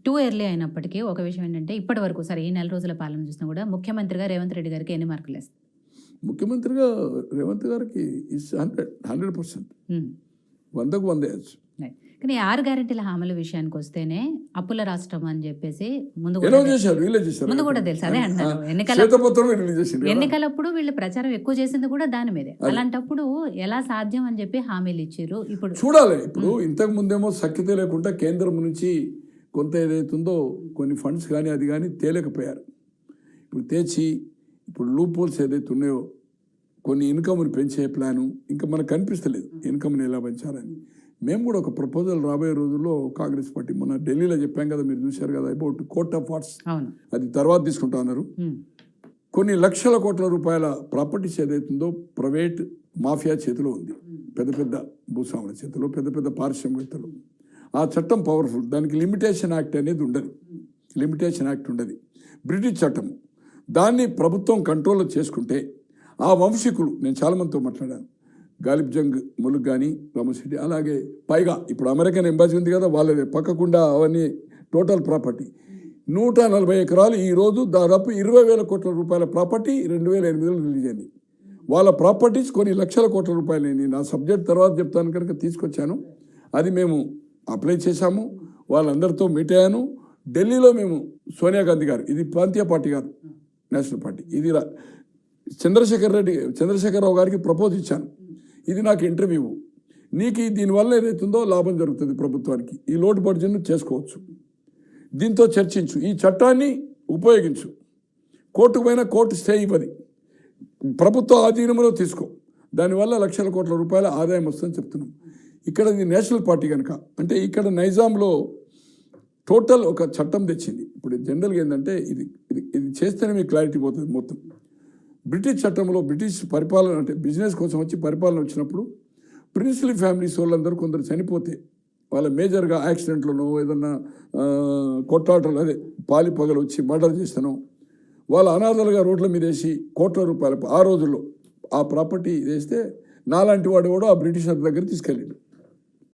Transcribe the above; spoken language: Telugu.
టూ ఎర్లీ అయినప్పటికీ ఒక విషయం ఏంటంటే ఇప్పటి వరకు సరే ఈ నెల రోజుల పాలన చూసినా కూడా ముఖ్యమంత్రిగా రేవంత్ రెడ్డి గారికి ఎన్ని మార్కులు వేస్తారు? ముఖ్యమంత్రిగా రేవంత్ గారికి 100%, 100కు 100 వేయచ్చు. కానీ 6 గ్యారెంటీల హామీల విషయానికి వస్తేనే అప్పుల రాష్ట్రం అని చెప్పేసి ముందు కూడా తెలుసు. అదే అంటారు ఎన్నికలప్పుడు వీళ్ళు ప్రచారం ఎక్కువ చేసింది కూడా దాని మీదే. అలాంటప్పుడు ఎలా సాధ్యం అని చెప్పి హామీలు ఇచ్చారు. ఇప్పుడు చూడాలి. ఇప్పుడు ఇంతకు ముందేమో సఖ్యత లేకుండా కేంద్రం నుంచి కొంత ఏదైతుందో కొన్ని ఫండ్స్ కానీ అది కానీ తేలేకపోయారు. ఇప్పుడు తెచ్చి ఇప్పుడు లూప్ హోల్స్ ఏదైతే ఉన్నాయో కొన్ని ఇన్కమ్ని పెంచే ప్లాను ఇంకా మనకు కనిపిస్తలేదు ఇన్కమ్ని ఎలా పెంచాలని. మేము కూడా ఒక ప్రపోజల్ రాబోయే రోజుల్లో కాంగ్రెస్ పార్టీ మొన్న ఢిల్లీలో చెప్పాం కదా, మీరు చూశారు కదా, అబౌట్ కోర్ట్ ఆఫ్ ఆర్ట్స్, అది తర్వాత తీసుకుంటా అన్నారు. కొన్ని లక్షల కోట్ల రూపాయల ప్రాపర్టీస్ ఏదైతుందో ప్రైవేట్ మాఫియా చేతిలో ఉంది, పెద్ద పెద్ద భూస్వాముల చేతిలో, పెద్ద పెద్ద పారిశ్రామికవేత్తలు. ఆ చట్టం పవర్ఫుల్, దానికి లిమిటేషన్ యాక్ట్ అనేది ఉండదు, లిమిటేషన్ యాక్ట్ ఉండదు, బ్రిటిష్ చట్టం. దాన్ని ప్రభుత్వం కంట్రోల్లో చేసుకుంటే ఆ వంశీకులు, నేను చాలామందితో మాట్లాడాను, గాలిబ్ జంగ్ ములుక్ కానీ రామశెట్టి, అలాగే పైగా ఇప్పుడు అమెరికన్ ఎంబాసీ ఉంది కదా, వాళ్ళది పక్కకుండా అవన్నీ టోటల్ ప్రాపర్టీ 140 ఎకరాలు ఈరోజు దాదాపు 20,000 కోట్ల రూపాయల ప్రాపర్టీ 2008లో రిలీజ్ అయింది. వాళ్ళ ప్రాపర్టీస్ కొన్ని లక్షల కోట్ల రూపాయలు. నేను నా సబ్జెక్ట్ తర్వాత చెప్తాను కనుక తీసుకొచ్చాను. అది మేము అప్లై చేశాము, వాళ్ళందరితో మీట్ అయ్యాను. ఢిల్లీలో మేము సోనియా గాంధీ గారు, ఇది ప్రాంతీయ పార్టీ కాదు, నేషనల్ పార్టీ, ఇది చంద్రశేఖరరావు గారికి ప్రపోజ్ ఇచ్చాను. ఇది నాకు ఇంటర్వ్యూ, నీకు దీనివల్ల ఏదైతుందో లాభం జరుగుతుంది ప్రభుత్వానికి, ఈ లోటు బడ్జెట్ను చేసుకోవచ్చు, దీంతో చర్చించు, ఈ చట్టాన్ని ఉపయోగించు, కోర్టుకు పోయినా కోర్టు స్టే ఇవ్వది, ప్రభుత్వ ఆధీనంలో తీసుకో, దానివల్ల లక్షల కోట్ల రూపాయల ఆదాయం వస్తుందని చెప్తున్నాం. ఇక్కడ ఇది నేషనల్ పార్టీ కనుక, అంటే ఇక్కడ నైజాంలో టోటల్ ఒక చట్టం తెచ్చింది. ఇప్పుడు జనరల్గా ఏంటంటే ఇది ఇది చేస్తేనే మీకు క్లారిటీ పోతుంది మొత్తం. బ్రిటిష్ చట్టంలో బ్రిటిష్ పరిపాలన అంటే బిజినెస్ కోసం వచ్చి పరిపాలన వచ్చినప్పుడు ప్రిన్స్లీ ఫ్యామిలీస్ వాళ్ళందరూ కొందరు చనిపోతే, వాళ్ళ మేజర్గా యాక్సిడెంట్లను ఏదన్నా కొట్టాటలు, అదే పాలి పగలు వచ్చి మర్డర్ చేస్తాను, వాళ్ళ అనాథలుగా రోడ్ల మీద వేసి కోట్ల రూపాయలు ఆ రోజుల్లో ఆ ప్రాపర్టీ వేస్తే నాలాంటి వాడు కూడా ఆ బ్రిటిష్ దగ్గర తీసుకెళ్ళాడు.